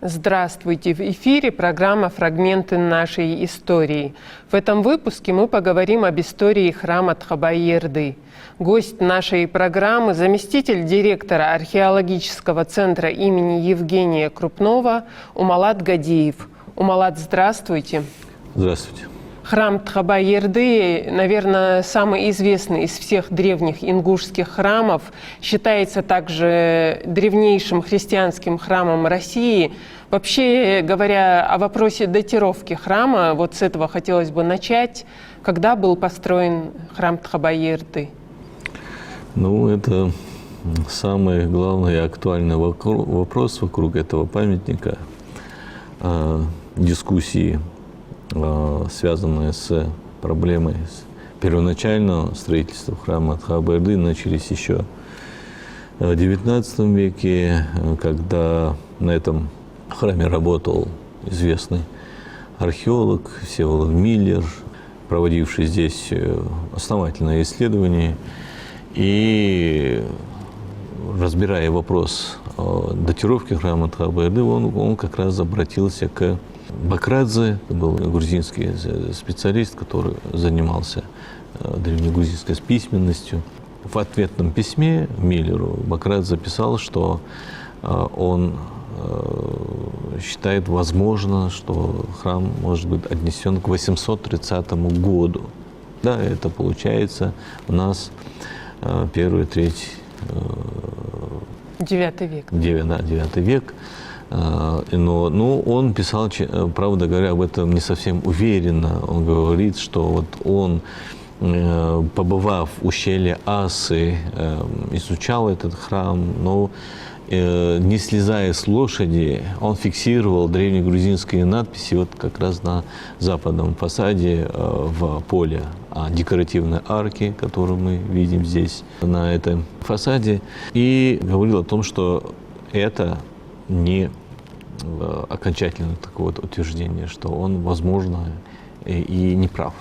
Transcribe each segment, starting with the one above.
Здравствуйте! В эфире программа «Фрагменты нашей истории». В этом выпуске мы поговорим об истории храма Тхабайерды. Гость нашей программы – заместитель директора археологического центра имени Евгения Крупнова Умалат Гадеев. Умалат, здравствуйте! Здравствуйте! Храм Тхабайерды, наверное, самый известный из всех древних ингушских храмов, считается также древнейшим христианским храмом России. Вообще говоря о вопросе датировки храма, вот с этого хотелось бы начать. Когда был построен храм Тхабайерды? Ну, это самый главный и актуальный вопрос вокруг этого памятника. Дискуссии, связанные с проблемой первоначального строительства храма Тхабайерды, начались еще в XIX веке, когда на этом храме работал известный археолог Всеволод Миллер, проводивший здесь основательные исследования. И разбирая вопрос о датировке храма Тхабайерды, он как раз обратился к Бакрадзе, это был грузинский специалист, который занимался древнегрузинской письменностью. В ответном письме Миллеру Бакрадзе писал, что он считает возможно, что храм может быть отнесен к 830 году. Да, это получается у нас первый, третий... 9 век. 9 век. Но он писал, правда говоря, об этом не совсем уверенно. Он говорит, что вот он, побывав в ущелье Асы, изучал этот храм, но не слезая с лошади, он фиксировал древнегрузинские надписи вот как раз на западном фасаде в поле декоративной арки, которую мы видим здесь на этом фасаде, и говорил о том, что это не окончательное такое вот утверждение, что он, возможно, и не прав.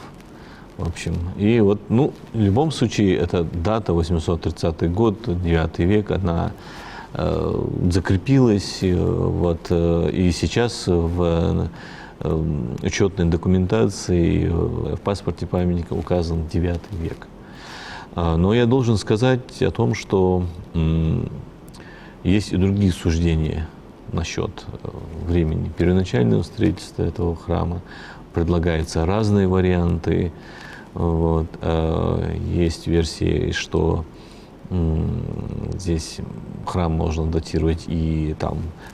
В общем, и вот, в любом случае, эта дата, 830 год, 9 век, она закрепилась, вот, и сейчас в учетной документации, в паспорте памятника указан 9 век. Но я должен сказать о том, что есть и другие суждения насчет времени первоначального строительства этого храма. Предлагаются разные варианты. Вот. Есть версии, что здесь храм можно датировать и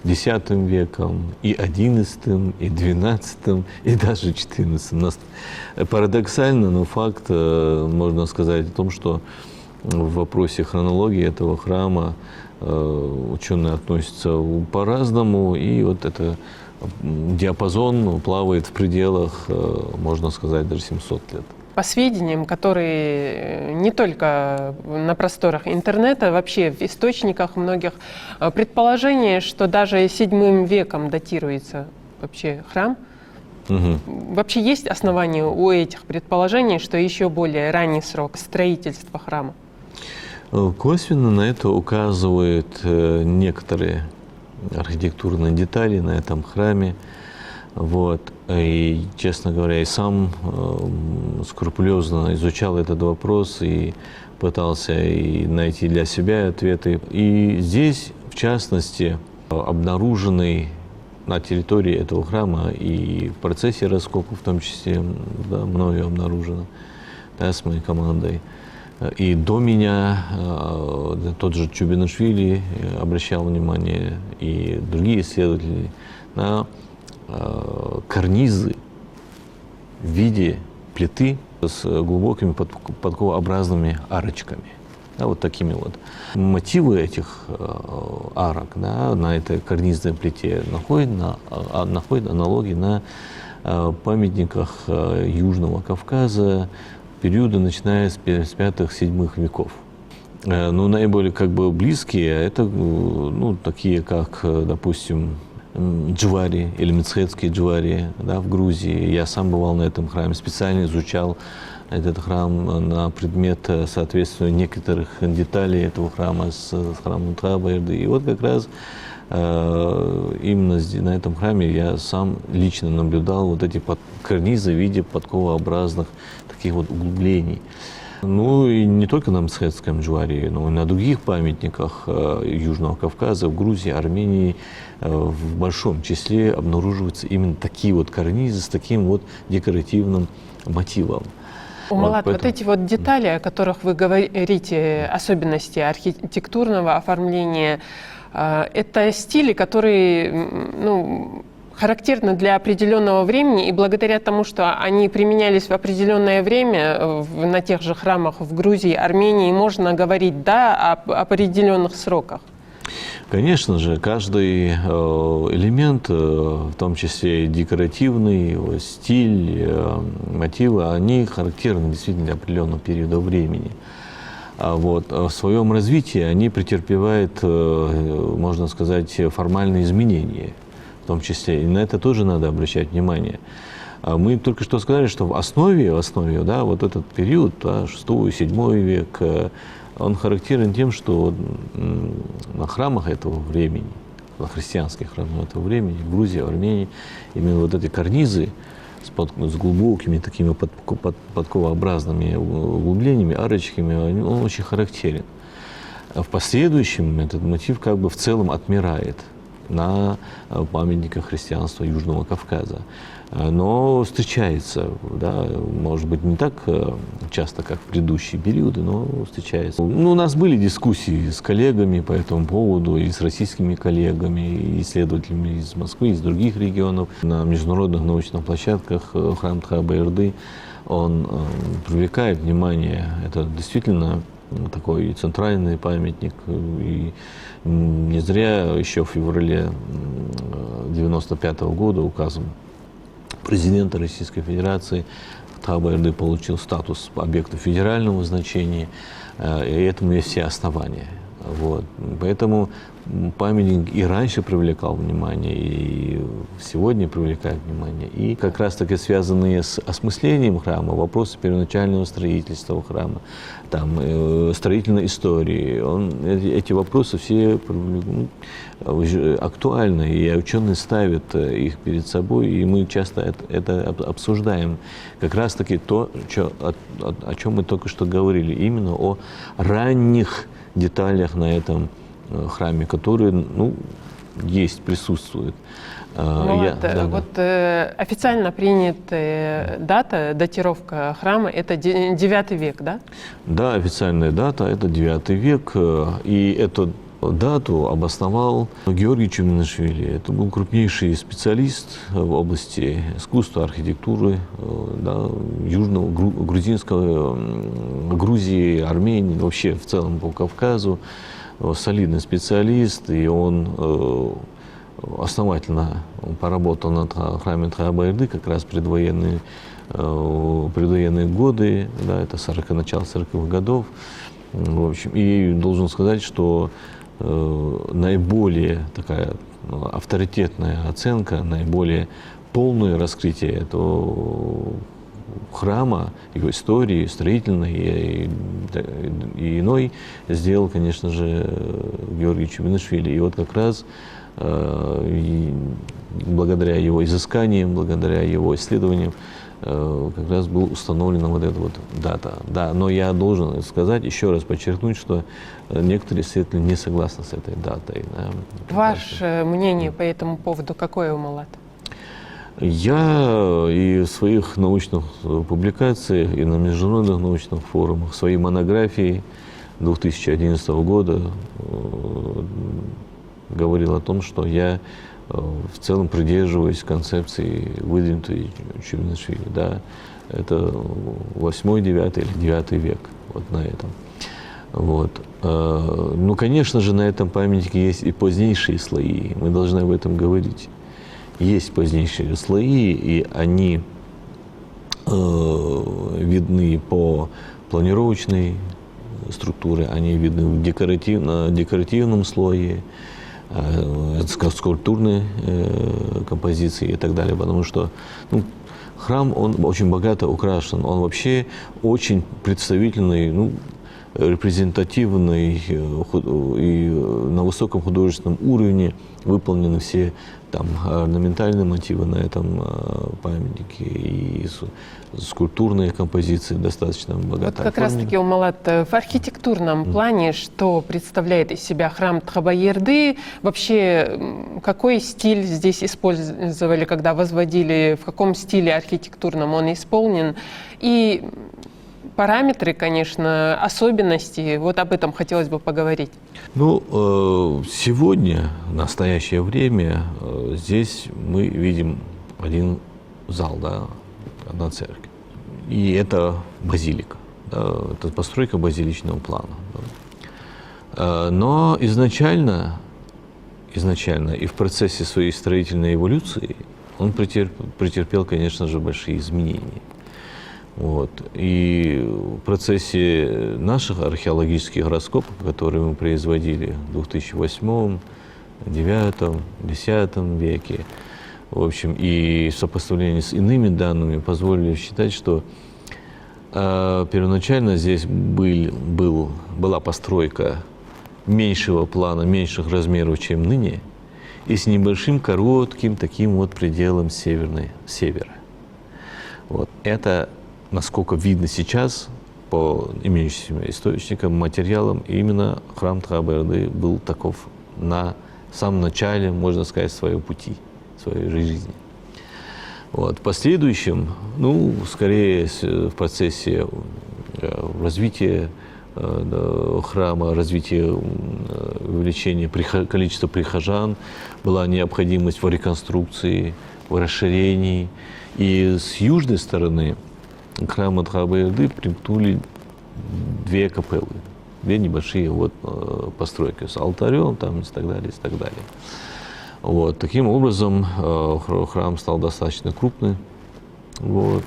X веком, и XI, и XII, и даже XIV. Парадоксально, но факт, можно сказать о том, что в вопросе хронологии этого храма ученые относятся по-разному, и вот этот диапазон плавает в пределах, можно сказать, даже 700 лет. По сведениям, которые не только на просторах интернета, вообще в источниках многих, предположение, что даже VII веком датируется вообще храм. Угу. Вообще есть основания у этих предположений, что еще более ранний срок строительства храма? Косвенно на это указывают некоторые архитектурные детали на этом храме. Вот. И, честно говоря, я сам скрупулезно изучал этот вопрос и пытался найти для себя ответы. И здесь, в частности, обнаруженный на территории этого храма и в процессе раскопа, в том числе, да, мною обнаружено, да, с моей командой. И до меня тот же Чубинашвили обращал внимание, и другие исследователи, на карнизы в виде плиты с глубокими подковообразными арочками. Да, вот такими вот. Мотивы этих арок, да, на этой карнизной плите находят аналогии на памятниках Южного Кавказа периода, начиная с 5-7 веков. Но наиболее близкие, это такие, как, допустим, Джвари или Мецхетский Джвари, да, в Грузии. Я сам бывал на этом храме, специально изучал этот храм на предмет соответствия некоторых деталей этого храма с храмом Тхабайерды. И вот как раз именно на этом храме я сам лично наблюдал вот эти карнизы в виде подковообразных таких вот углублений. Ну и не только на Мцхетском джуаре, но и на других памятниках Южного Кавказа, в Грузии, Армении в большом числе обнаруживаются именно такие вот карнизы с таким вот декоративным мотивом. Умалат, Вот вот эти вот детали, о которых вы говорите, особенности архитектурного оформления, это стили, которые, ну, характерны для определенного времени, и благодаря тому, что они применялись в определенное время на тех же храмах в Грузии, Армении, можно говорить, да, об определенных сроках. Конечно же, каждый элемент, в том числе и декоративный, его стиль, мотивы, они характерны действительно для определенного периода времени. А вот в своем развитии они претерпевают, можно сказать, формальные изменения, в том числе. И на это тоже надо обращать внимание. Мы только что сказали, что в основе, да, вот этот период, да, 6-7 век, он характерен тем, что на храмах этого времени, на христианских храмах этого времени, в Грузии, в Армении, именно вот эти карнизы с глубокими такими подковообразными углублениями, арочками, он очень характерен. В последующем этот мотив как бы в целом отмирает на памятниках христианства Южного Кавказа. Но встречается, да, может быть, не так часто, как в предыдущие периоды, но встречается. Ну, у нас были дискуссии с коллегами по этому поводу, и с российскими коллегами, и исследователями из Москвы, из других регионов. На международных научных площадках храм Тхаба-Эрды, он привлекает внимание. Это действительно такой центральный памятник. И не зря еще в феврале 1995 года указом президента Российской Федерации Тхаба-Эрды получил статус объекта федерального значения, и этому есть все основания. Вот. Поэтому памятник и раньше привлекал внимание, и сегодня привлекает внимание. И как раз-таки связанные с осмыслением храма, вопросы первоначального строительства храма, там, строительной истории, эти вопросы все актуальны, и ученые ставят их перед собой, и мы часто это обсуждаем. Как раз-таки то, о чем мы только что говорили, именно о ранних деталях на этом храме, которые, ну, есть, присутствуют. Официально принятая датировка храма – это 9 век, да? Да, официальная дата – это 9 век, и эту дату обосновал Георгий Чуминашвили. Это был крупнейший специалист в области искусства, архитектуры, да, южного, грузинского, Грузии, Армении, вообще в целом по Кавказу. Солидный специалист, и он основательно поработал над храмом Тхаба-Эрды как раз предвоенные годы, да, это начало 40-х годов. В общем, и должен сказать, что наиболее такая авторитетная оценка, наиболее полное раскрытие этого храма, его истории, строительной и иной, сделал, конечно же, Георгий Чуминашвили. И вот как раз благодаря его изысканиям, благодаря его исследованиям, как раз была установлена вот эта вот дата. Да, но я должен сказать, еще раз подчеркнуть, что некоторые исследователи не согласны с этой датой. Да. Ваше мнение по этому поводу какое, Умалат? Я и в своих научных публикациях, и на международных научных форумах, в своей монографии 2011 года говорил о том, что я в целом придерживаюсь концепции, выдвинутой Чуминашвили. Да, это 8, 9 или 9 век, вот на этом. Вот. Ну, конечно же, на этом памятнике есть и позднейшие слои, мы должны об этом говорить. Есть позднейшие слои, и они видны по планировочной структуре, они видны в декоративном слое, скульптурной композиции и так далее, потому что храм, он очень богато украшен, он вообще очень представительный, репрезентативный и на высоком художественном уровне выполнены все там орнаментальные мотивы на этом памятнике и скульптурные композиции достаточно богато. Вот как раз таки, Умалат, в архитектурном плане, что представляет из себя храм Тхабаерды? Вообще, какой стиль здесь использовали, когда возводили, в каком стиле архитектурном он исполнен? И параметры, конечно, особенности, вот об этом хотелось бы поговорить. Ну, сегодня, в настоящее время, здесь мы видим один зал, да, одна церковь. И это базилика, да, это постройка базиличного плана. Да. Но изначально и в процессе своей строительной эволюции он претерпел, конечно же, большие изменения. Вот. И в процессе наших археологических раскопок, которые мы производили в 2008, 2009, 2010 веке, в общем, и в сопоставлении с иными данными позволили считать, что первоначально здесь была постройка меньшего плана, меньших размеров, чем ныне, и с небольшим коротким таким вот пределом севера. Вот. Это, насколько видно сейчас, по имеющимся источникам, материалам, именно храм Тхабаерды был таков на самом начале, можно сказать, своего пути, своей жизни. Вот. В последующем, ну, скорее в процессе развития храма, развития увеличения количества прихожан, была необходимость в реконструкции, в расширении. И с южной стороны храма Тхабаерды примкнули две капеллы, две небольшие вот постройки с алтарем там, и так далее, и так далее. Вот. Таким образом, храм стал достаточно крупный. Вот.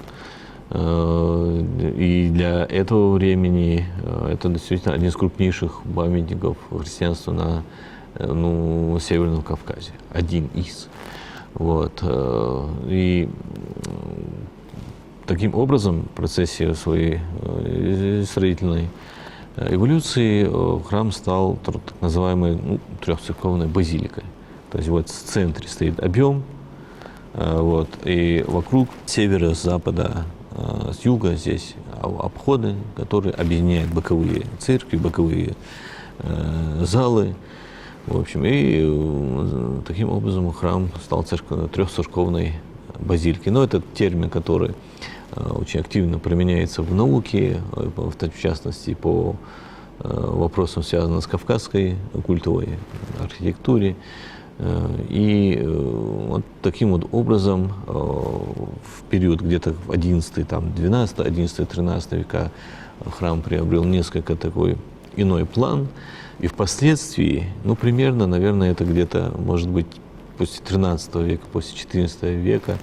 И для этого времени это действительно один из крупнейших памятников христианства на Северном Кавказе. Один из. Вот. И таким образом, в процессе своей строительной эволюции храм стал так называемой трехцерковной базиликой. То есть вот в центре стоит объем, вот, и вокруг с севера, с запада, с юга здесь обходы, которые объединяют боковые церкви, боковые залы. В общем, и таким образом храм стал трехцерковной базиликой. Но это термин, который очень активно применяется в науке, в частности, по вопросам, связанным с кавказской культовой архитектурой. И вот таким вот образом в период где-то в 11, там, 12, 11, 13 века храм приобрел несколько такой иной план. И впоследствии, ну, примерно, наверное, это где-то, может быть, после 13 века, после 14 века,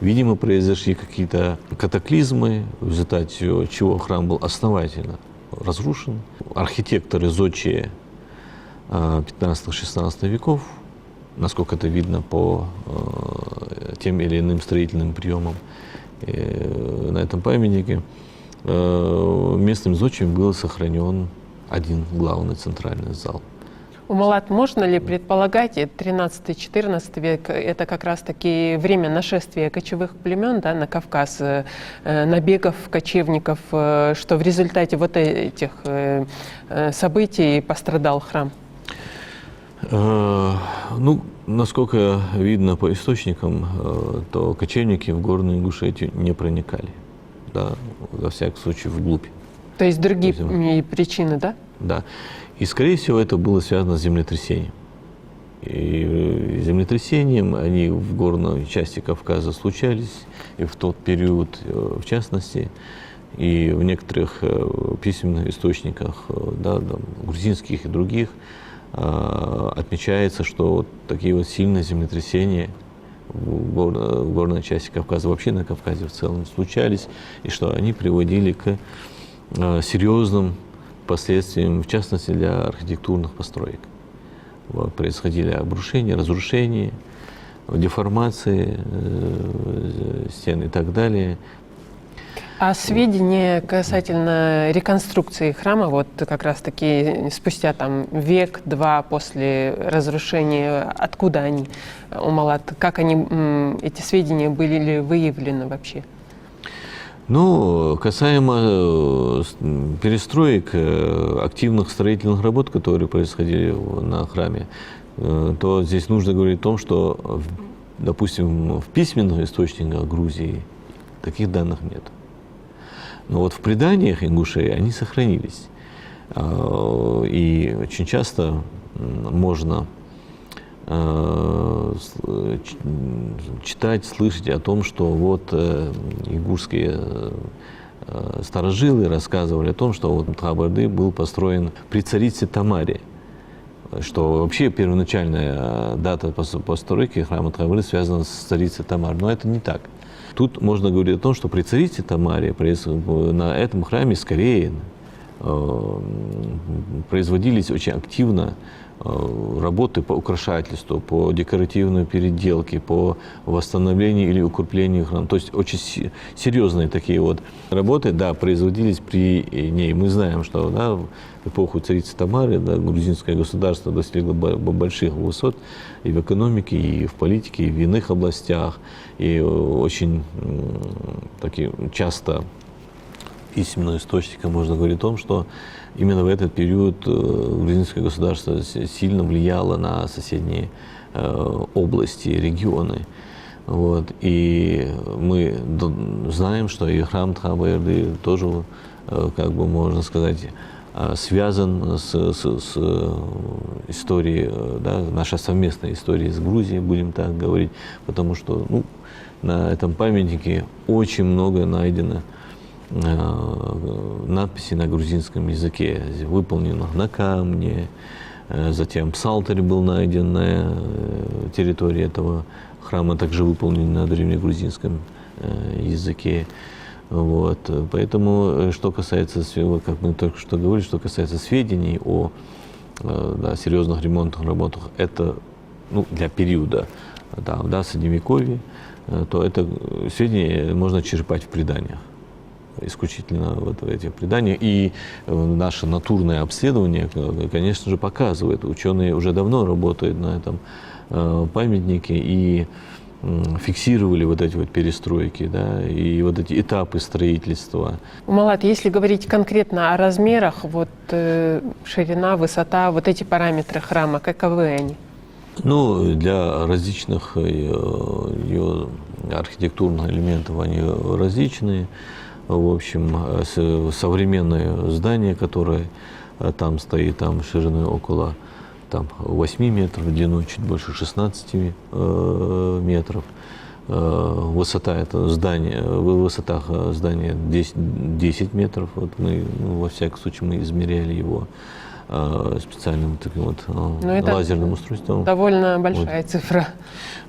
видимо, произошли какие-то катаклизмы, в результате чего храм был основательно разрушен. Архитекторы зодчие 15-16 веков, насколько это видно по тем или иным строительным приемам на этом памятнике, местным зодчим был сохранен один главный центральный зал. Умалат, можно ли предполагать, 13-14 век – это как раз-таки время нашествия кочевых племен, да, на Кавказ, набегов кочевников, что в результате вот этих событий пострадал храм? Ну, насколько видно по источникам, то кочевники в Горную Ингушетию не проникали, да, во всяком случае, вглубь. То есть другие причины, да? Да. И, скорее всего, это было связано с землетрясением. И землетрясением они в горной части Кавказа случались, и в тот период, в частности, и в некоторых письменных источниках, да, грузинских и других, отмечается, что вот такие вот сильные землетрясения в горной части Кавказа, вообще на Кавказе в целом, случались, и что они приводили к серьезным последствиям, в частности, для архитектурных построек. Вот, происходили обрушения, разрушения, деформации стен и так далее. А сведения касательно реконструкции храма, вот как раз-таки спустя там век-два после разрушения, откуда они, Умалат, как они, эти сведения были выявлены вообще? Ну, касаемо перестроек, активных строительных работ, которые происходили на храме, то здесь нужно говорить о том, что, допустим, в письменных источниках Грузии таких данных нет. Но вот в преданиях ингушей они сохранились. И очень часто можно читать, слышать о том, что вот ингушские старожилы рассказывали о том, что вот Тхаб-Эрды был построен при царице Тамаре, что вообще первоначальная дата постройки храма Тхаб-Эрды связана с царицей Тамар. Но это не так. Тут можно говорить о том, что при царице Тамаре на этом храме скорее производились очень активно работы по украшательству, по декоративной переделке, по восстановлению или укреплению храма. То есть очень серьезные такие вот работы, да, производились при ней. Мы знаем, что да, в эпоху царицы Тамары да, грузинское государство достигло больших высот и в экономике, и в политике, и в иных областях. И очень таки, часто письменным источником можно говорить о том, что именно в этот период грузинское государство сильно влияло на соседние области, регионы. Вот. И мы знаем, что и храм Тхаб-Эрды тоже, как бы можно сказать, связан с историей, да, нашей совместной историей с Грузией, будем так говорить, потому что ну, на этом памятнике очень много найдено надписей на грузинском языке, выполненных на камне. Затем псалтырь был найден на территории этого храма, также выполнен на древнегрузинском языке. Вот. Поэтому, что касается, как мы только что говорили, что касается сведений о да, серьезных ремонтных работах, это ну, для периода да, Средневековья, то это сведения можно черпать в преданиях. Исключительно вот в этих преданиях. И наше натурное обследование, конечно же, показывает. Ученые уже давно работают на этом памятнике и фиксировали вот эти вот перестройки, да, и вот эти этапы строительства. Умалат, если говорить конкретно о размерах, вот ширина, высота, вот эти параметры храма, каковы они? Ну, для различных ее архитектурных элементов они различные. В общем, современное здание, которое там стоит, там шириной около 8 метров, длиной чуть больше 16 метров. Высота этого здания, в высотах здания 10 метров. Вот мы, ну, во всяком случае, мы измеряли его специальным таким вот лазерным устройством. Довольно большая цифра.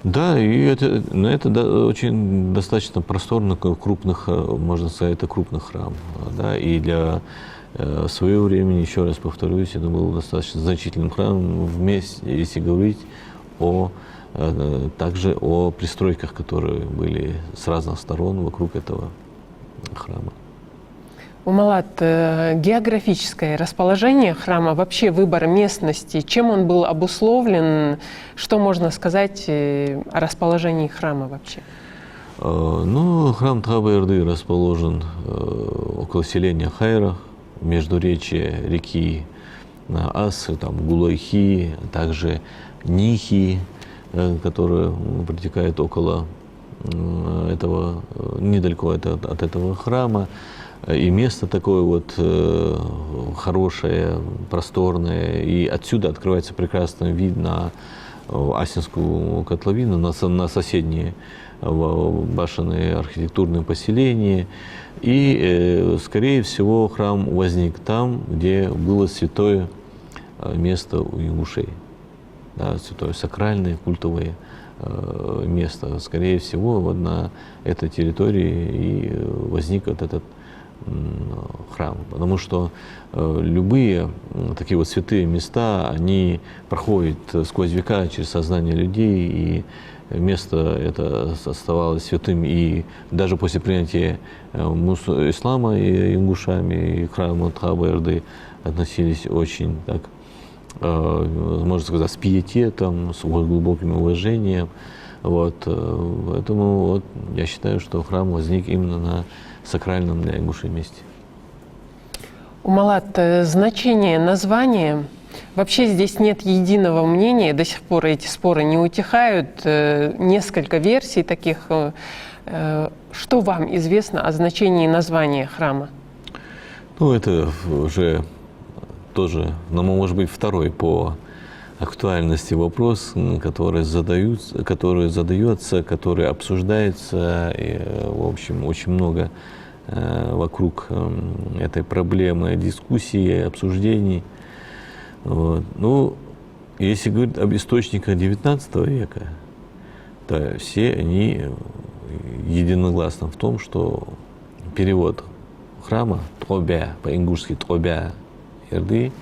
Да, и это очень достаточно просторно, крупных, можно сказать, это крупный храм. Да, и для своего времени, еще раз повторюсь, это был достаточно значительным храмом, вместе, если говорить также о пристройках, которые были с разных сторон вокруг этого храма. Умалат, географическое расположение храма, вообще выбор местности, чем он был обусловлен, что можно сказать о расположении храма вообще? Ну, храм Тхаб-Эрды расположен около селения Хайра, междуречье реки Асы, там Гулайхи, также Нихи, которая протекает около этого, недалеко от этого храма. И место такое вот хорошее, просторное, и отсюда открывается прекрасный вид на Асинскую котловину, на соседние башенные архитектурные поселения. И, скорее всего, храм возник там, где было святое место у ингушей, да, святое сакральное, культовое место. Скорее всего, вот на этой территории и возник вот этот храм, потому что любые такие вот святые места, они проходят сквозь века через сознание людей, и место это оставалось святым, и даже после принятия ислама и ингушами, и к храму Тхаба-Эрды относились очень так, можно сказать, с пиететом, с глубоким уважением. Вот. Поэтому вот, я считаю, что храм возник именно на сакральном для ингушей месте. Умалат, значение названия. Вообще здесь нет единого мнения, до сих пор эти споры не утихают. Несколько версий таких. Что вам известно о значении названия храма? Ну, это уже тоже, может быть, второй по актуальности вопрос, который задается, который обсуждается. И, в общем, очень много вокруг этой проблемы дискуссий, обсуждений. Вот. Ну, если говорить об источниках XIX века, то все они единогласны в том, что перевод храма Тобя, по-ингушски Тобя Эрды,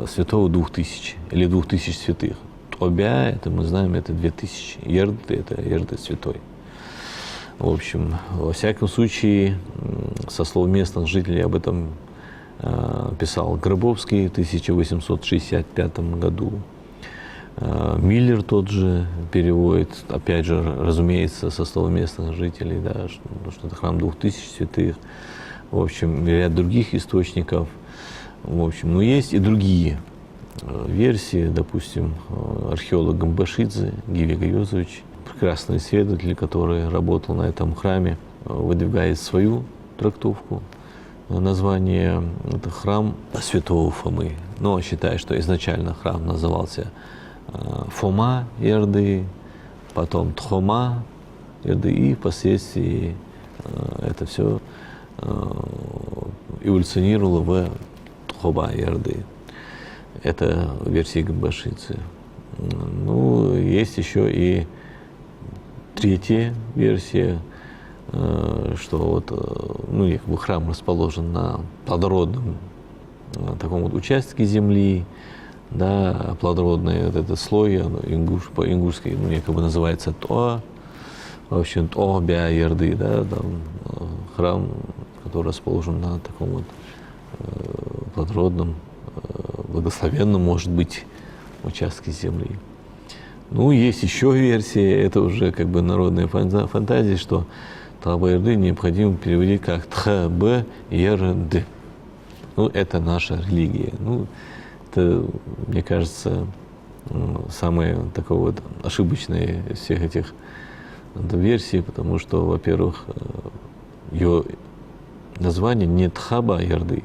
святого 2000 или 2000 святых. Тобя, это мы знаем, это 2000. Ерды, это Ерды святой. В общем, во всяком случае, со слов местных жителей об этом писал Гробовский в 1865 году. Миллер тот же переводит, опять же, разумеется, со слов местных жителей, да, что это храм 2000 святых. В общем, ряд других источников. В общем, но есть и другие версии, допустим, археолог Гамбашидзе Гиви Гайозович, прекрасный исследователь, который работал на этом храме, выдвигает свою трактовку. Название – это храм святого Фомы. Но он считает, что изначально храм назывался Фома Ерды, потом Тхома Ерды, и впоследствии это все эволюционировало в Тхоба Ерды. Это версия Гамбашидзе. Ну, есть еще и третья версия, что вот, ну, якобы храм расположен на плодородном таком вот участке земли, да, плодородный вот этот слой, по-ингушски, ну, якобы называется Тоа, в общем, Тобя Ерды, да, там, храм, который расположен на таком вот плодородном, благословенном, может быть, участке земли. Ну, есть еще версия, это уже как бы народная фантазия, что Тхаба-Эрды необходимо переводить как Тхаб-Ерды. Ну, это наша религия. Ну, это, мне кажется, самая такая вот ошибочная из всех этих версий, потому что, во-первых, ее название не Тхаба-Ерды,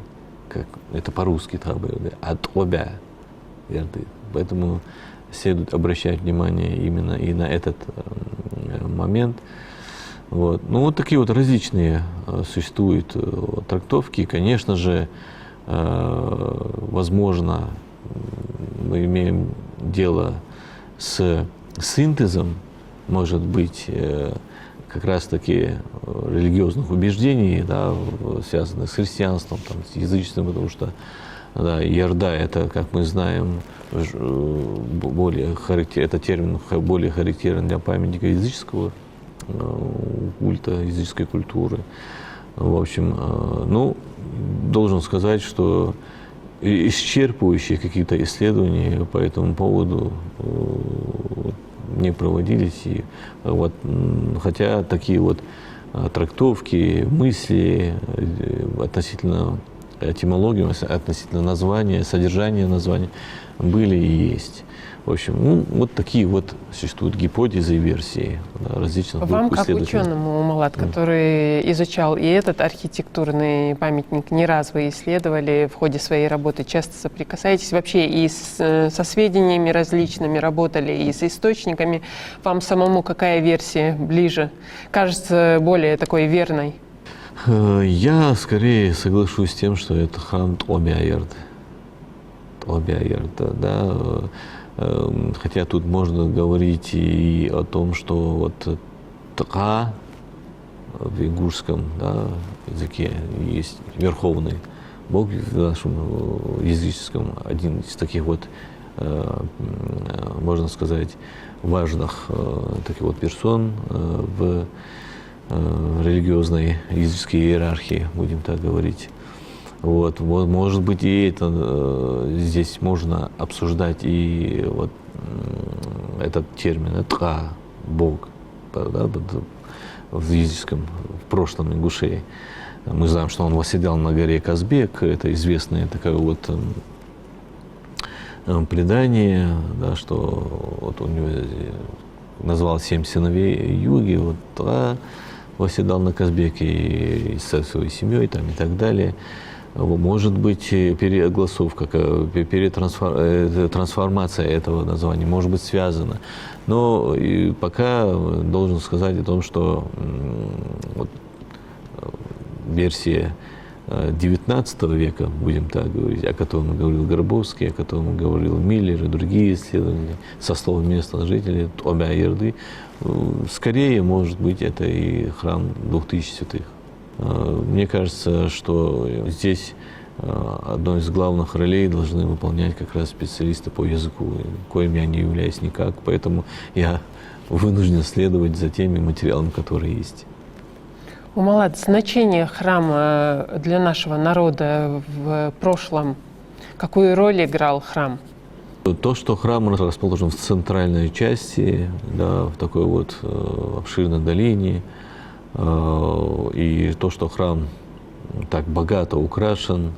как это по-русски Тхаба-Ерды, а Тобя-Ерды. Поэтому следует обращать внимание именно и на этот момент. Вот. Ну, вот такие вот различные существуют трактовки. Конечно же, возможно, мы имеем дело с синтезом, может быть, как раз-таки религиозных убеждений, да, связанных с христианством, там, с язычеством, потому что да, Ерда, это, как мы знаем, это термин более характерен для памятника языческого культа, языческой культуры. В общем, ну, должен сказать, что исчерпывающие какие-то исследования по этому поводу не проводились. И вот, хотя такие вот трактовки, мысли относительно этимологии, относительно названия, содержания названия были и есть. В общем, ну, вот такие вот существуют гипотезы и версии, да, различных групп Вам, как исследователей. ученому, Умалат, который изучал и этот архитектурный памятник, не раз вы исследовали в ходе своей работы, часто соприкасаетесь вообще и со сведениями различными работали, и с источниками. Вам самому какая версия ближе? Кажется более такой верной? Я скорее соглашусь с тем, что это храм Тобя-Ерды. Тобя-Ерды, да. Хотя тут можно говорить и о том, что вот Тха, в ингушском, да, языке есть верховный бог в нашем языческом, один из таких вот, можно сказать, важных таких вот персон в религиозной языческой иерархии, будем так говорить. Вот, может быть, и это здесь можно обсуждать, и вот этот термин «тха», Бог, да, в языческом, в прошлом ингушей. Мы знаем, что он восседал на горе Казбек, это известное такое вот предание, да, что вот у него назвал 7 сыновей Юги, вот Тха восседал на Казбеке и со своей семьей там, и так далее. Может быть, переогласовка, трансформация этого названия может быть связана. Но и пока должен сказать о том, что вот, версия XIX века, будем так говорить, о котором говорил Горбовский, о котором говорил Миллер и другие исследователи со слов местных жителей, Обя-Ерды, скорее, может быть, это и храм 2000 святых. Мне кажется, что здесь одной из главных ролей должны выполнять как раз специалисты по языку, коим я не являюсь никак, поэтому я вынужден следовать за теми материалами, которые есть. Умалат, значение храма для нашего народа в прошлом, какую роль играл храм? То, что храм расположен в центральной части, да, в такой вот обширной долине, и то, что храм так богато украшен,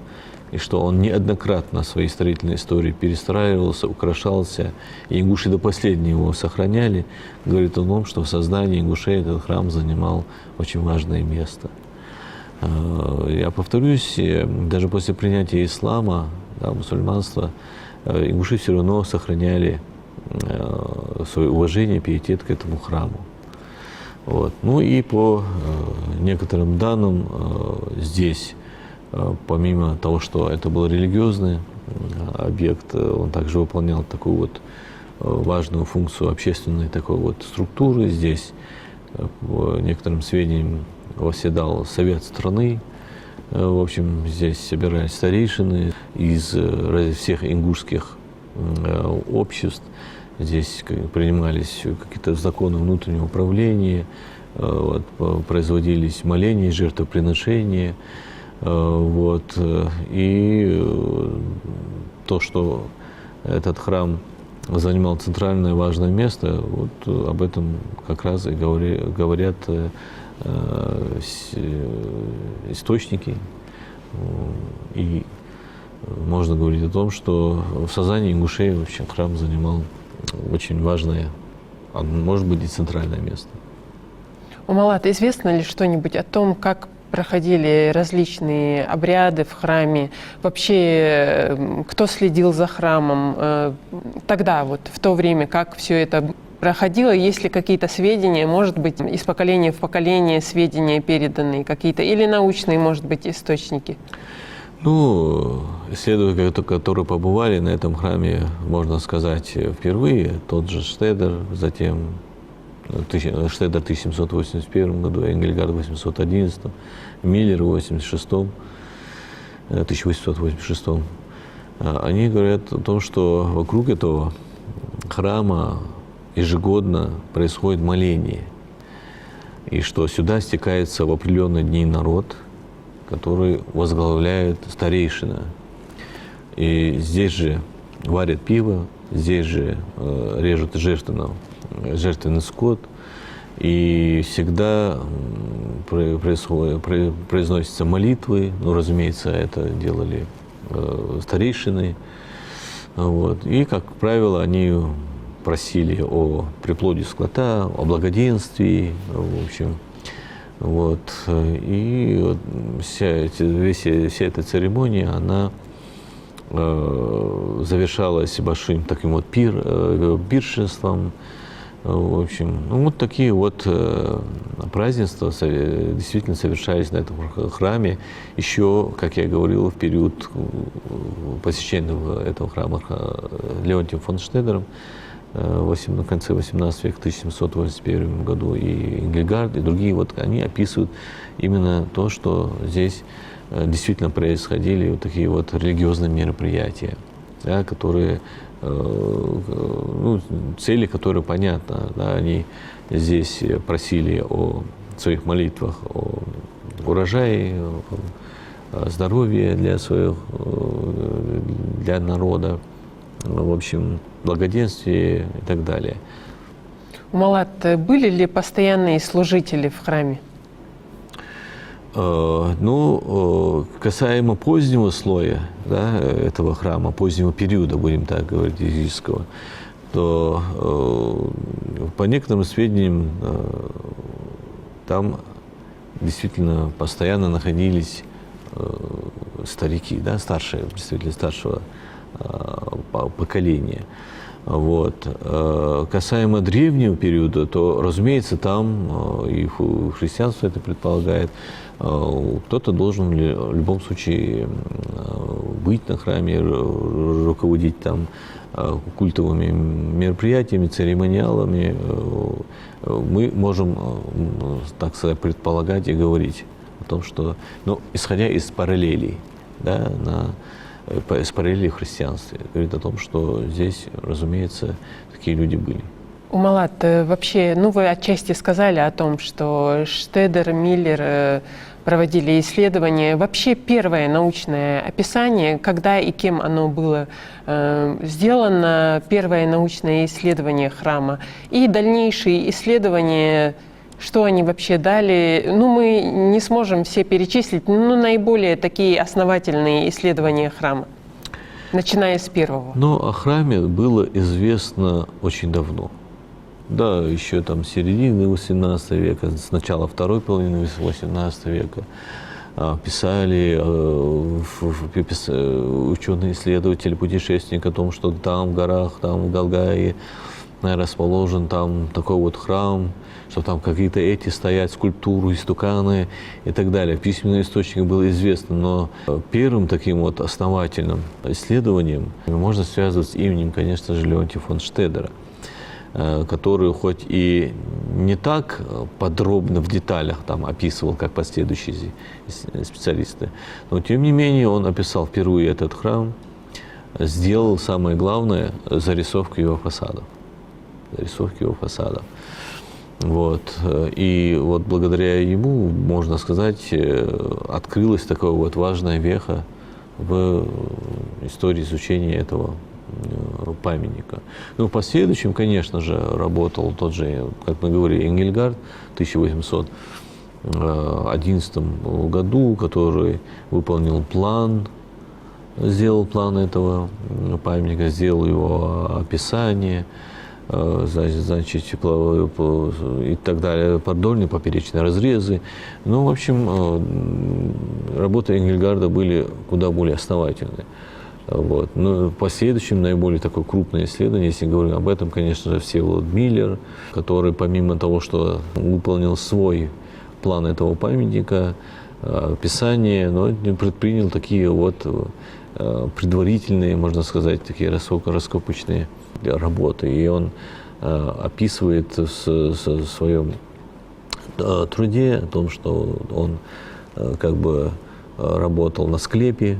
и что он неоднократно в своей строительной истории перестраивался, украшался, и ингуши до последнего его сохраняли, говорит о том, что в создании ингушей этот храм занимал очень важное место. Я повторюсь, даже после принятия ислама, да, мусульманства, ингуши все равно сохраняли свое уважение, пиетет к этому храму. Вот. Ну и по некоторым данным здесь, помимо того, что это был религиозный объект, он также выполнял такую вот важную функцию общественной такой вот структуры. Здесь, по некоторым сведениям, восседал совет страны. В общем, здесь собирались старейшины из всех ингушских обществ. Здесь принимались какие-то законы внутреннего управления, вот, производились моления, жертвоприношения. Вот, и то, что этот храм занимал центральное важное место, вот об этом как раз и говорят источники. И можно говорить о том, что в сознании ингушей вообще храм занимал очень важное, а может быть и центральное место. Умалат, известно ли что-нибудь о том, как проходили различные обряды в храме? Вообще, кто следил за храмом? Тогда, вот в то время, как все это проходило? Есть ли какие-то сведения, может быть, из поколения в поколение сведения переданные какие-то, или научные, может быть, источники? Ну, исследователи, которые побывали на этом храме, можно сказать, впервые, тот же Штедер, затем Штедер в 1781 году, Энгельгард в 811, Миллер в 1886. Они говорят о том, что вокруг этого храма ежегодно происходит моление, и что сюда стекается в определенные дни народ, который возглавляет старейшина. И здесь же варят пиво, здесь же режут жертвенный скот, и всегда произносятся молитвы. Ну, разумеется, это делали старейшины. Вот. И, как правило, они просили о приплоде скота, о благоденствии, в общем. Вот. И вся эта церемония, она завершалась большим таким вот пиршеством. В общем, ну, вот такие вот празднества действительно совершались на этом храме. Еще, как я говорил, в период посещения этого храма Леонтием фон Штедером, в конце 18 века, в 1781 году, и Ингельгард, и другие, вот они описывают именно то, что здесь действительно происходили вот такие вот религиозные мероприятия, да, которые, ну, цели, которые понятны, да, они здесь просили о своих молитвах, о урожае, о здоровье для народа, в общем, благоденствие и так далее. Умалат, были ли постоянные служители в храме? Ну, касаемо позднего слоя, да, этого храма, позднего периода, будем так говорить, языческого, то по некоторым сведениям там действительно постоянно находились старики, да, старшие, представители старшего поколения. Вот. Касаемо древнего периода, то, разумеется, там, и христианство это предполагает, кто-то должен в любом случае быть на храме, руководить там культовыми мероприятиями, церемониалами. Мы можем, так сказать, предполагать и говорить о том, что, ну, исходя из параллелей, да, из параллелей в христианстве, говорит о том, что здесь, разумеется, такие люди были. Умалат, вообще, ну, вы отчасти сказали о том, что Штедер, Миллер проводили исследования. Вообще первое научное описание, когда и кем оно было сделано, первое научное исследование храма и дальнейшие исследования, что они вообще дали. Ну, мы не сможем все перечислить, но наиболее такие основательные исследования храма, начиная с первого. Но о храме было известно очень давно. Да, еще там с середины XVIII века, с начала второй половины XVIII века писали ученые-исследователи, путешественники о том, что там в горах, там в Галгае расположен там такой вот храм, что там какие-то эти стоят, скульптуры, истуканы и так далее. В письменных источниках было известно, но первым таким вот основательным исследованием можно связывать с именем, конечно же, Леонтия фон Штедера, который хоть и не так подробно в деталях там описывал, как последующие специалисты, но тем не менее он описал впервые этот храм, сделал самое главное — зарисовку его фасадов. Вот. И вот благодаря ему, можно сказать, открылась такая вот важная веха в истории изучения этого памятника. Ну, в последующем, конечно же, работал тот же, как мы говорили, Ингельгард в 1811 году, который выполнил план, сделал план этого памятника, сделал его описание, значит, и так далее, продольные, поперечные разрезы. Ну, в общем, работы Ингельгарда были куда более основательные. Вот. Но в последующем наиболее такое крупное исследование, если говорим об этом, конечно же, Всеволод Миллер, который помимо того, что выполнил свой план этого памятника, описание, но предпринял такие вот предварительные, можно сказать, такие раскопочные работы. И он описывает в своем труде о том, что он как бы работал на склепе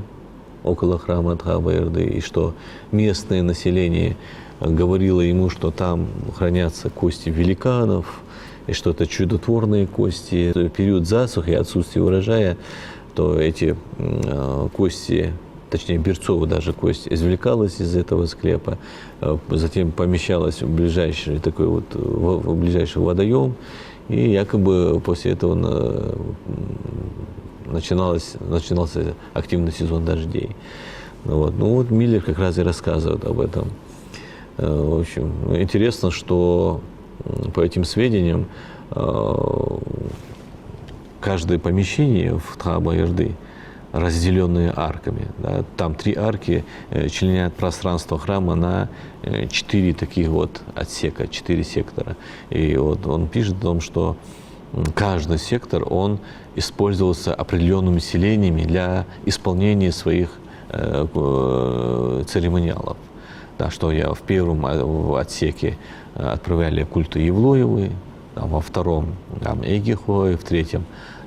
около храма Тхаба-Эрды, и что местное население говорило ему, что там хранятся кости великанов, и что это чудотворные кости. В период засухи и отсутствия урожая, то эти кости, точнее берцовая даже кость, извлекалась из этого склепа, затем помещалась в ближайший водоем, и якобы после этого начинался активный сезон дождей. Вот. Ну вот Миллер как раз и рассказывает об этом. В общем, интересно, что по этим сведениям каждое помещение в Тхаба-Эрды разделенные арками. Да. Там 3 арки членят пространство храма на 4 таких вот отсека, 4 сектора. И вот он пишет о том, что каждый сектор, он использовался определенными селениями для исполнения своих церемониалов. да, что я в первом отсеке отправляли культы Евлоевы, во втором там Эгихой, в третьем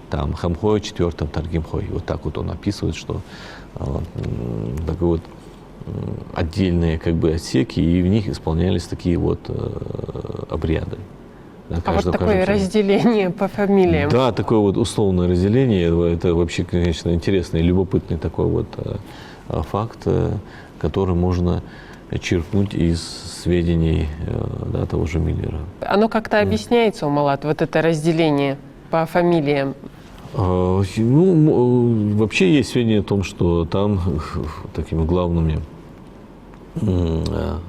там Хамхой, в четвертом Таргимхой. Вот так вот он описывает, что такой вот отдельные как бы отсеки, и в них исполнялись такие вот обряды. Да, вот такое разделение по фамилиям. Да, такое вот условное разделение, это вообще, конечно, интересный, любопытный такой вот факт, который можно черпнуть из сведений, да, того же Миллера. Оно как-то объясняется у Малат, вот это разделение по фамилиям? Ну, вообще есть сведения о том, что там такими главными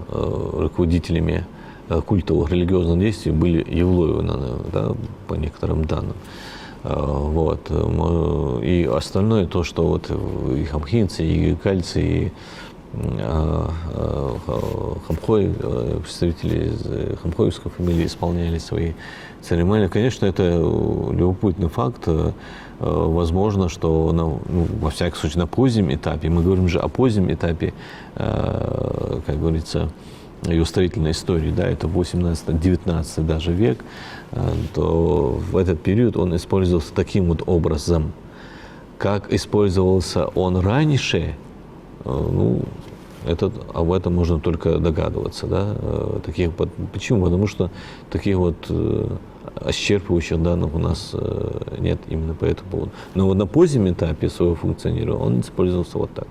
руководителями культовых религиозных действий были Евлоевы, да, по некоторым данным. Вот. И остальное то, что вот и хамхинцы, и кальцы, и Хамхой, представители из хамхоевской фамилии исполняли свои церемонии. Конечно, это любопытный факт. Возможно, что во всяком случае на позднем этапе, мы говорим же о позднем этапе, как говорится, ее строительной истории, да, это 18-19 даже век, то в этот период он использовался таким вот образом. Как использовался он раньше, ну, об этом можно только догадываться, да. Почему? Потому что таких вот исчерпывающих данных у нас нет именно по этому поводу. Но вот на позднем этапе своего функционирования он использовался вот так.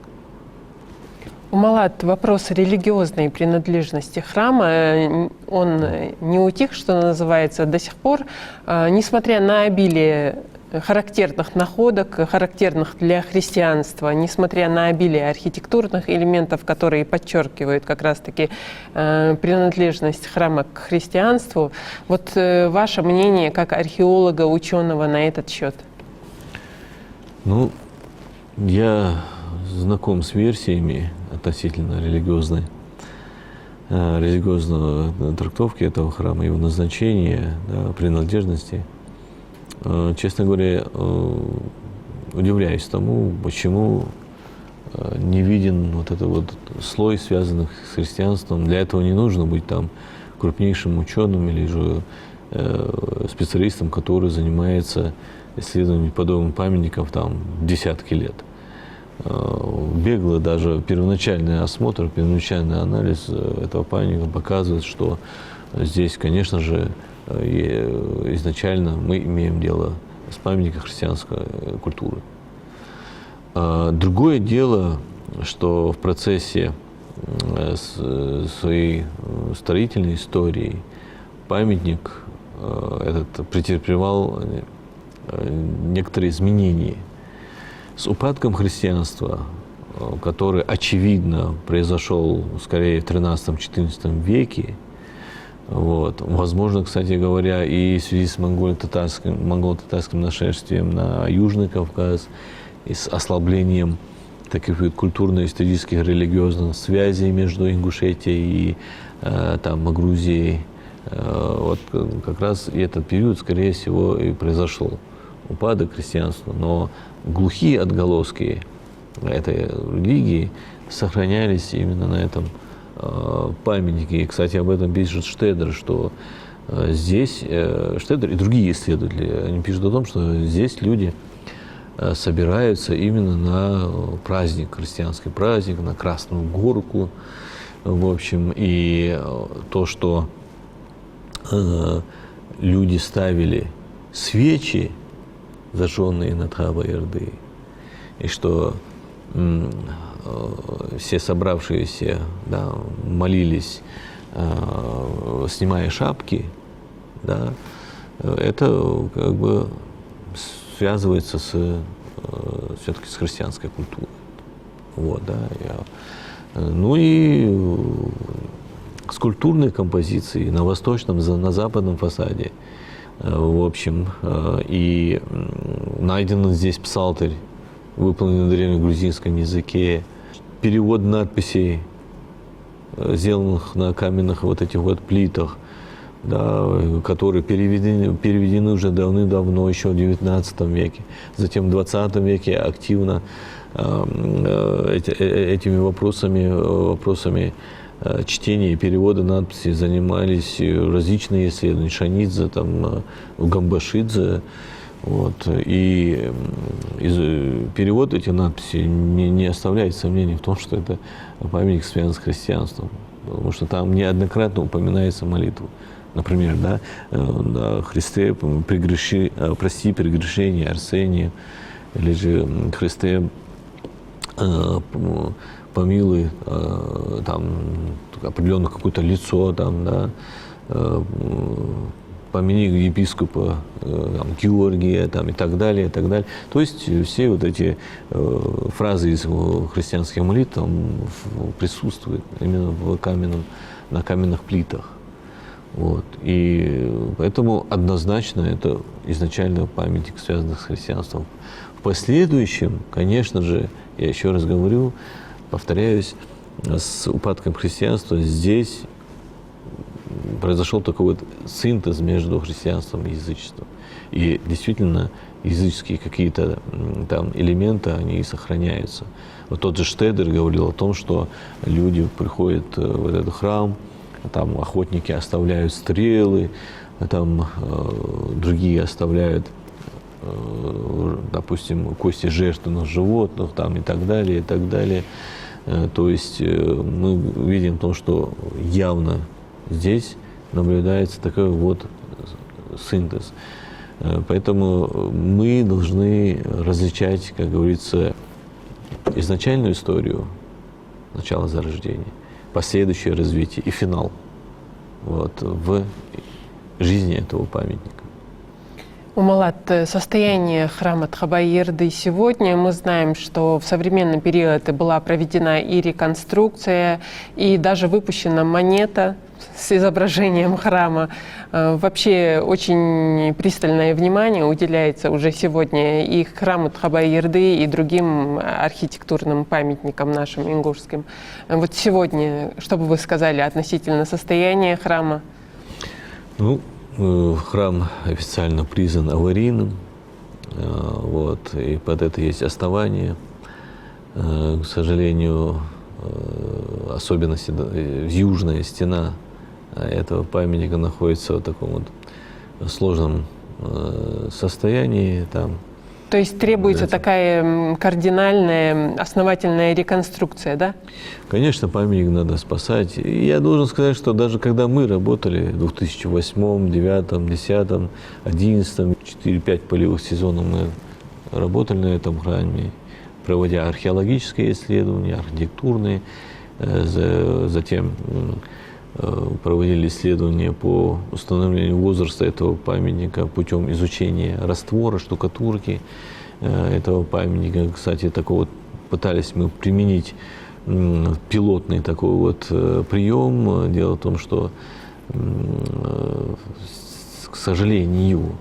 У Малат вопрос религиозной принадлежности храма, он не утих, что называется, до сих пор, несмотря на обилие характерных находок, характерных для христианства, несмотря на обилие архитектурных элементов, которые подчеркивают как раз-таки принадлежность храма к христианству. Вот ваше мнение как археолога, ученого на этот счет? Ну, я знаком с версиями относительно религиозной трактовки этого храма, его назначения, да, принадлежности. Честно говоря, удивляюсь тому, почему не виден вот этот вот слой, связанный с христианством. Для этого не нужно быть там крупнейшим ученым или же специалистом, который занимается исследованием подобных памятников там десятки лет. Бегло даже первоначальный осмотр, первоначальный анализ этого памятника показывает, что здесь, конечно же, изначально мы имеем дело с памятником христианской культуры. Другое дело, что в процессе своей строительной истории памятник этот претерпевал некоторые изменения. С упадком христианства, который, очевидно, произошел скорее в XIII-XIV веке, вот. Возможно, кстати говоря, и в связи с монголо-татарским нашествием на Южный Кавказ, и с ослаблением таких вот культурно-исторических религиозных связей между Ингушетией и Грузией. Вот как раз и этот период, скорее всего, и произошел упадок христианства. Но глухие отголоски этой религии сохранялись именно на этом памятники. И, кстати, об этом пишет Штедер, что здесь, Штедер и другие исследователи, они пишут о том, что здесь люди собираются именно на праздник, христианский праздник, на Красную Горку, в общем, и то, что люди ставили свечи, зажженные над Хаба-Эрды, и что все собравшиеся, да, молились, снимая шапки, да, это как бы связывается все-таки с христианской культурой. Вот, да, ну и скульптурные композиции на восточном, на западном фасаде, в общем, и найден здесь псалтырь, выполненный на древнегрузинском языке, перевод надписей, сделанных на каменных вот этих вот плитах, да, которые переведены уже давным-давно, еще в XIX веке. Затем в XX веке активно этими вопросами чтения и перевода надписей занимались различные исследования, Шанидзе, там, Гамбашидзе. Вот. И перевод этих надписей не оставляет сомнений в том, что это памятник связан с христианством, потому что там неоднократно упоминается молитва. Например, да, Христе, прости прегрешение Арсения, или же Христе, помилуй там определенное какое-то лицо, там, да, помяни епископа там, Георгия, там, и так далее, и так далее. То есть все вот эти фразы из христианских молитв там присутствуют именно на каменных плитах. Вот. И поэтому однозначно это изначально памятник, связанный с христианством. В последующем, конечно же, я еще раз говорю, повторяюсь, с упадком христианства здесь произошел такой вот синтез между христианством и язычеством. И действительно, языческие какие-то там элементы, они сохраняются. Вот тот же Штедер говорил о том, что люди приходят в этот храм, там охотники оставляют стрелы, там другие оставляют, допустим, кости жертвенных животных, там, и так далее, и так далее. То есть мы видим то, что явно здесь наблюдается такой вот синтез. Поэтому мы должны различать, как говорится, изначальную историю, начало зарождения, последующее развитие и финал вот, в жизни этого памятника. Умалат, состояние храма Тхабай-Ерды сегодня, мы знаем, что в современный период была проведена и реконструкция, и даже выпущена монета с изображением храма. Вообще очень пристальное внимание уделяется уже сегодня и храму Тхабай-Ерды, и другим архитектурным памятникам нашим ингушским. Вот сегодня, что бы вы сказали относительно состояния храма? Ну, храм официально признан аварийным, вот, и под это есть основания. К сожалению, особенно южная стена этого памятника находится в таком вот сложном состоянии. Там, то есть требуется такая кардинальная, основательная реконструкция, да? Конечно, памятник надо спасать. И я должен сказать, что даже когда мы работали в 2008, 2009, 2010, 2011, 4-5 полевых сезонов мы работали на этом храме, проводя археологические исследования, архитектурные, затем проводили исследования по установлению возраста этого памятника путем изучения раствора, штукатурки этого памятника. Кстати, такой вот пытались мы применить пилотный такой вот прием. Дело в том, что, к сожалению,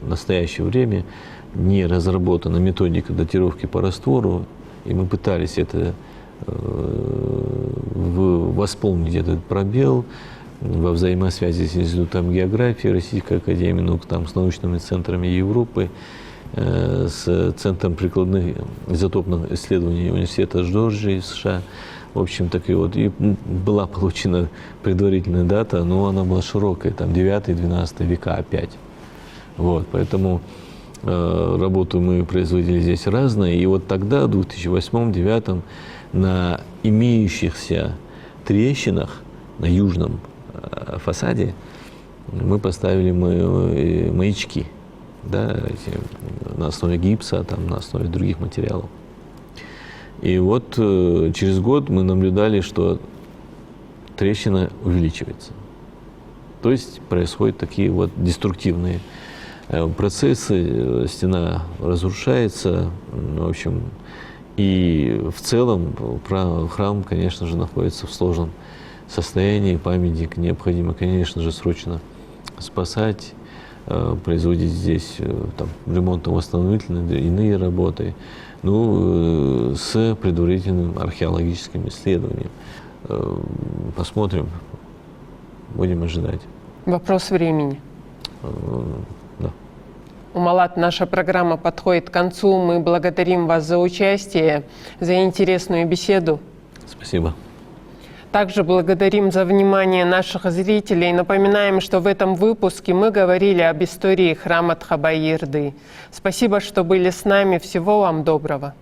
в настоящее время не разработана методика датировки по раствору, и мы пытались это восполнить этот пробел во взаимосвязи с Институтом географии Российской академии наук, там, с научными центрами Европы, с Центром прикладных изотопных исследований Университета Джорджии в США. В общем, так и вот. И была получена предварительная дата, но она была широкая, там 9-12 века опять. Вот, поэтому работу мы производили здесь разные. И вот тогда, в 2008-2009, на имеющихся трещинах на южном фасаде мы поставили маячки, да, на основе гипса, там, на основе других материалов. И вот через год мы наблюдали, что трещина увеличивается. То есть происходят такие вот деструктивные процессы, стена разрушается, в общем. И в целом храм, конечно же, находится в сложном состоянии. Памятник необходимо, конечно же, срочно спасать, производить здесь там, ремонтно-восстановительные иные работы, ну, с предварительным археологическим исследованием. Посмотрим, будем ожидать. Вопрос времени. Да. Умалат, наша программа подходит к концу. Мы благодарим вас за участие, за интересную беседу. Спасибо. Также благодарим за внимание наших зрителей. Напоминаем, что в этом выпуске мы говорили об истории храма Тхабайырды. Спасибо, что были с нами. Всего вам доброго.